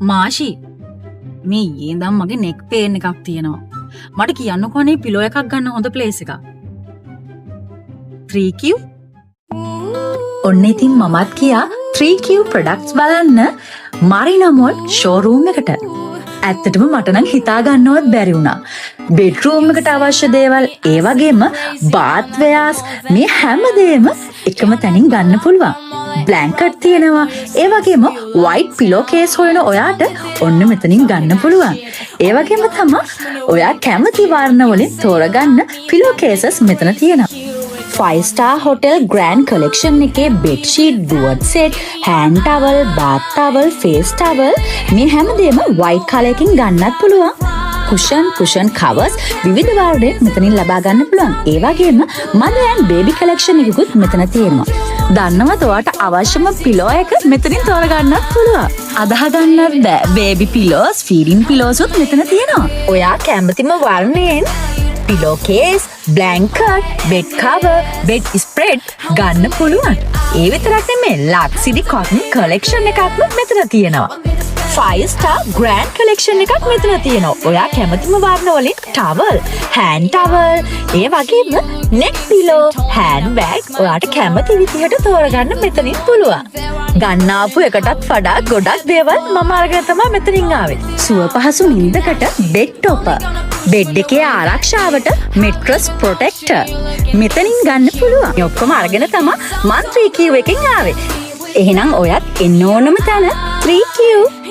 මාෂි මේ ඊයේ ඉඳන් මගේ නෙක් පේන් එකක් තියෙනවා. මට කියන්නකෝ අනේ පිලෝ එකක් ගන්න හොඳ ප්ලේස් එකක්. 3Q ඔන්න ඉතින් මමත් කියා 3Q ප්‍රොඩක්ට්ස් බලන්න මරිනා මෝල් ෂෝරූම් එකට. ඇත්තටම මට නම් හිතා ගන්නවත් බැරි වුණා. බෙඩ්රූම් එකට අවශ්‍ය දේවල් ඒ වගේම බාත් වෙයාස් මේ හැමදේම එකම තැනින් ගන්න පුළුවන්. බ්ලැන්කට් තියෙනවා. ඒ වගේම white pillow case හොයන ඔයාට ඔන්න මෙතනින් ගන්න පුළුවන්. ඒ වගේම තමයි ඔයා කැමති වර්ණ වලින් තෝරගන්න pillow cases මෙතන තියෙනවා. 5-star hotel grand collection එකේ bed sheet, duvet set, hand towel, bath towel, face towel මේ හැමදේම white color එකකින් ගන්නත් පුළුවන්. cushion covers විවිධ වර්ණයෙන් මෙතනින් ලබා ගන්න පුළුවන්. ඒ වගේම mother and baby collection එකකුත් මෙතන තියෙනවා. දන්නවද ඔයාට අවශ්‍යම පිලෝ එක මෙතනින් තෝරගන්නත් පුළුවන්. අදහ ගන්නත් බෑ. baby pillows, feeding pillows උත් මෙතන තියෙනවා. ඔයා කැමතිම වර්ණයෙන් pillow case, blanket, bed cover, bed spread ගන්න පුළුවන්. ඒ විතරක් නෙමෙයි luxury cotton collection එකක්ම මෙතන තියෙනවා. 5-star grand collection එකක් මෙතන තියෙනවා. ඔයා කැමතිම වර්ණ වලින් towel, hand towel, ඒ වගේම neck pillow, hand bag ඔයාට කැමති විදිහට තෝරගන්න මෙතනින් පුළුවන්. ගන්න ආපු එකටත් වඩා ගොඩක් දේවල් මම අරගෙන තමයි මෙතනින් ආවේ. සුව පහසු නිින්දකට bed topper, බෙඩ් එකේ ආරක්ෂාවට mattress protector මෙතනින් ගන්න පුළුවන්. මේ ඔක්කොම අරගෙන තමයි මම 3Q එකෙන් ආවේ. එහෙනම් ඔයත් එන්න ඕනම තැන 3Q.